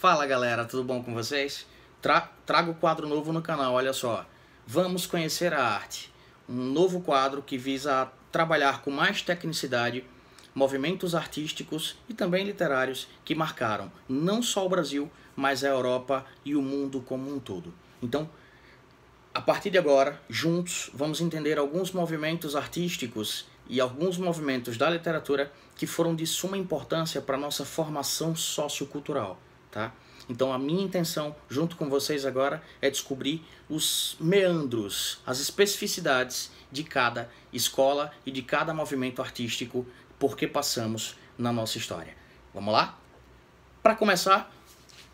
Fala galera, tudo bom com vocês? Trago quadro novo no canal, olha só. Vamos conhecer a arte. Um novo quadro que visa trabalhar com mais tecnicidade movimentos artísticos e também literários que marcaram não só o Brasil, mas a Europa e o mundo como um todo. Então, a partir de agora, juntos, vamos entender alguns movimentos artísticos e alguns movimentos da literatura que foram de suma importância para a nossa formação sociocultural, tá? Então a minha intenção, junto com vocês agora, é descobrir os meandros, as especificidades de cada escola e de cada movimento artístico por que passamos na nossa história. Vamos lá? Para começar,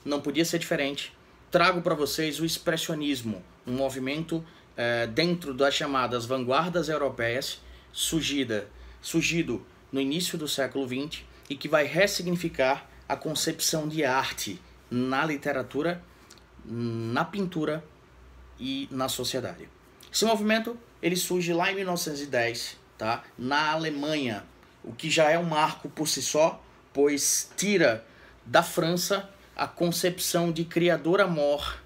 não podia ser diferente, trago para vocês o expressionismo, um movimento dentro das chamadas vanguardas europeias, surgido no início do século XX e que vai ressignificar a concepção de arte na literatura, na pintura e na sociedade. Esse movimento ele surge lá em 1910, tá? Na Alemanha, o que já é um marco por si só, pois tira da França a concepção de criadora maior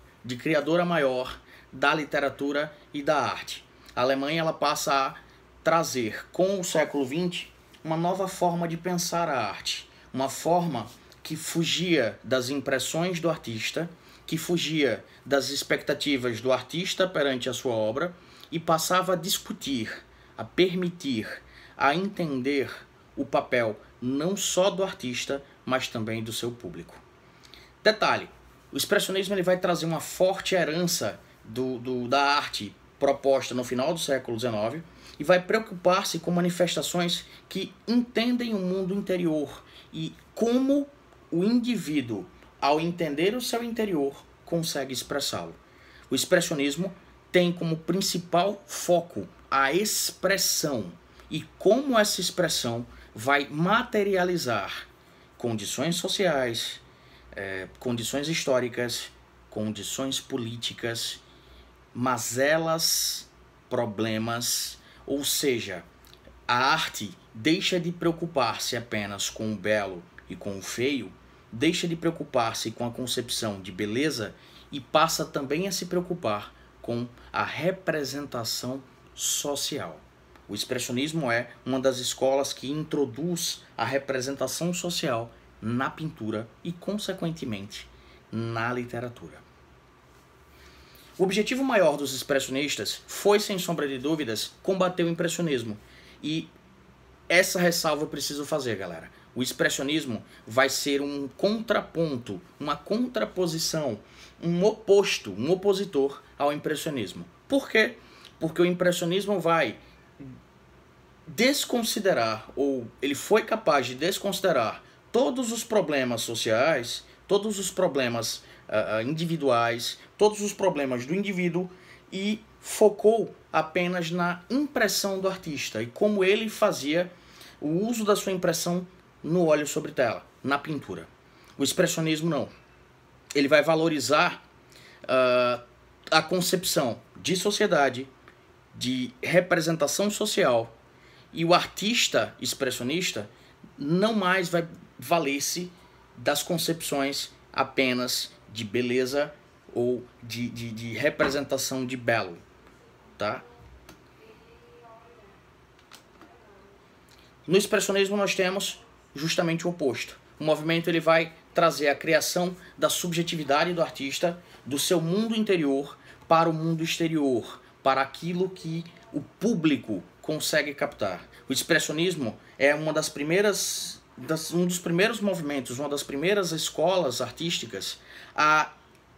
da literatura e da arte. A Alemanha ela passa a trazer, com o século XX, uma nova forma de pensar a arte. Uma forma que fugia das impressões do artista, que fugia das expectativas do artista perante a sua obra e passava a discutir, a permitir, a entender o papel não só do artista, mas também do seu público. Detalhe, o expressionismo ele vai trazer uma forte herança da arte proposta no final do século XIX e vai preocupar-se com manifestações que entendem o mundo interior e como o indivíduo, ao entender o seu interior, consegue expressá-lo. O expressionismo tem como principal foco a expressão e como essa expressão vai materializar condições sociais, condições históricas, condições políticas, mazelas, problemas, ou seja, a arte deixa de preocupar-se apenas com o belo e com o feio, deixa de preocupar-se com a concepção de beleza e passa também a se preocupar com a representação social. O expressionismo é uma das escolas que introduz a representação social na pintura e, consequentemente, na literatura. O objetivo maior dos expressionistas foi, sem sombra de dúvidas, combater o impressionismo. E essa ressalva eu preciso fazer, galera. O expressionismo vai ser um contraponto, uma contraposição, um oposto, um opositor ao impressionismo. Por quê? Porque o impressionismo vai desconsiderar, ou ele foi capaz de desconsiderar todos os problemas sociais, todos os problemas individuais, todos os problemas do indivíduo e focou apenas na impressão do artista e como ele fazia o uso da sua impressão no óleo sobre tela, na pintura. O expressionismo não. Ele vai valorizar a concepção de sociedade, de representação social, e o artista expressionista não mais vai valer-se das concepções apenas de beleza ou de representação de belo, tá? No expressionismo nós temos justamente o oposto. O movimento ele vai trazer a criação da subjetividade do artista, do seu mundo interior para o mundo exterior, para aquilo que o público consegue captar. O expressionismo é um dos primeiros movimentos, uma das primeiras escolas artísticas a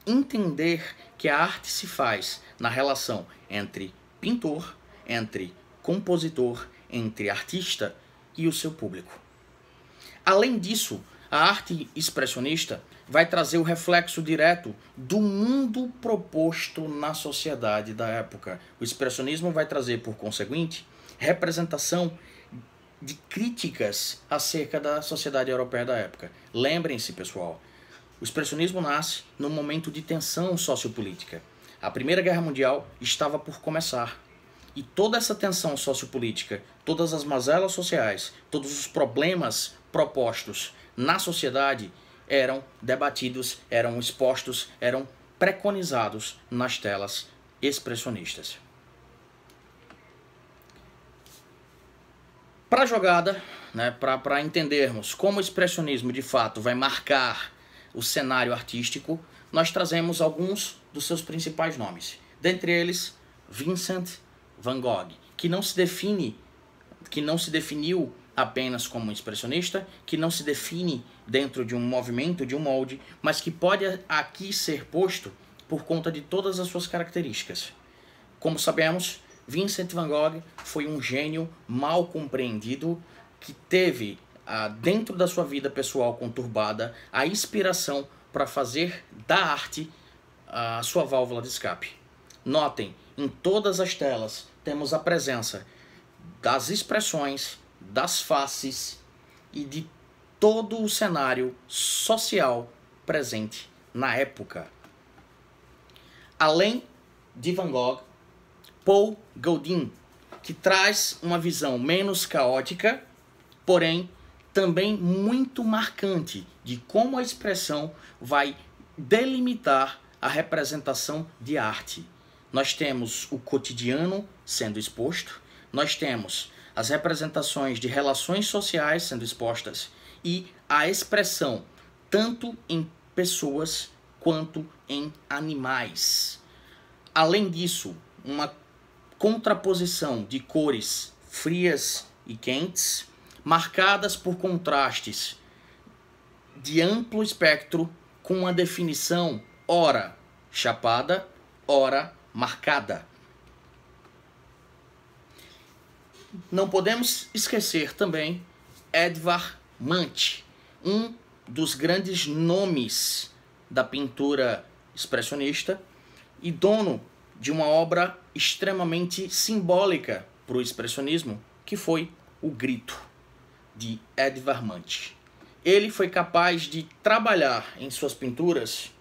entender que a arte se faz na relação entre pintor, entre compositor, entre artista e o seu público. Além disso, a arte expressionista vai trazer o reflexo direto do mundo proposto na sociedade da época. O expressionismo vai trazer, por conseguinte, representação de críticas acerca da sociedade europeia da época. Lembrem-se, pessoal, o expressionismo nasce num momento de tensão sociopolítica. A Primeira Guerra Mundial estava por começar. E toda essa tensão sociopolítica, todas as mazelas sociais, todos os problemas propostos na sociedade eram debatidos, eram expostos, eram preconizados nas telas expressionistas. Para a jogada, né, para entendermos como o expressionismo de fato vai marcar o cenário artístico, nós trazemos alguns dos seus principais nomes. Dentre eles, Vincent van Gogh, que não se definiu apenas como um expressionista, que não se define dentro de um movimento, de um molde, mas que pode aqui ser posto por conta de todas as suas características. Como sabemos, Vincent van Gogh foi um gênio mal compreendido que teve, dentro da sua vida pessoal conturbada, a inspiração para fazer da arte a sua válvula de escape. Notem, em todas as telas temos a presença das expressões, das faces e de todo o cenário social presente na época. Além de Van Gogh, Paul Gauguin, que traz uma visão menos caótica, porém também muito marcante de como a expressão vai delimitar a representação de arte. Nós temos o cotidiano sendo exposto, nós temos as representações de relações sociais sendo expostas e a expressão tanto em pessoas quanto em animais. Além disso, uma contraposição de cores frias e quentes, marcadas por contrastes de amplo espectro, com uma definição ora chapada, ora marcada. Não podemos esquecer também Edvard Munch, um dos grandes nomes da pintura expressionista e dono de uma obra extremamente simbólica para o expressionismo, que foi O Grito, de Edvard Munch. Ele foi capaz de trabalhar em suas pinturas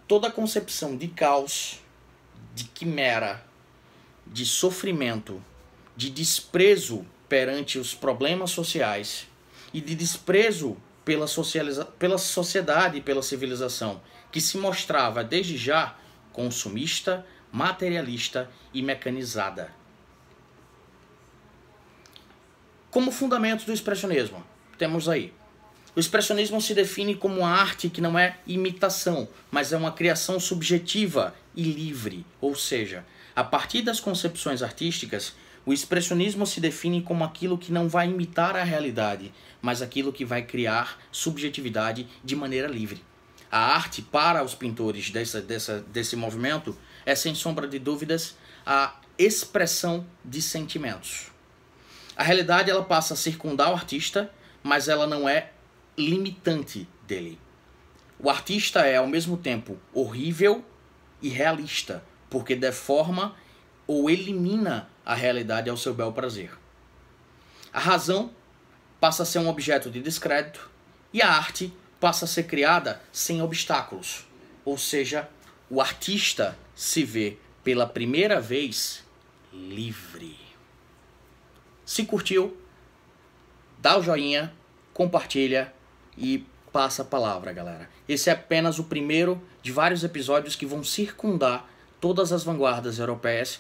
toda a concepção de caos, de quimera, de sofrimento, de desprezo perante os problemas sociais e de desprezo pela sociedade e pela civilização, que se mostrava desde já consumista, materialista e mecanizada. Como fundamento do expressionismo, temos aí: o expressionismo se define como uma arte que não é imitação, mas é uma criação subjetiva e livre, ou seja, a partir das concepções artísticas, o expressionismo se define como aquilo que não vai imitar a realidade, mas aquilo que vai criar subjetividade de maneira livre. A arte, para os pintores desse movimento, é sem sombra de dúvidas a expressão de sentimentos. A realidade ela passa a circundar o artista, mas ela não é limitante dele. O artista é ao mesmo tempo horrível e realista, porque deforma ou elimina a realidade ao seu bel prazer. A razão passa a ser um objeto de descrédito e a arte passa a ser criada sem obstáculos, ou seja, o artista se vê pela primeira vez livre. Se curtiu, dá o joinha, compartilha e passa a palavra, galera. Esse é apenas o primeiro de vários episódios que vão circundar todas as vanguardas europeias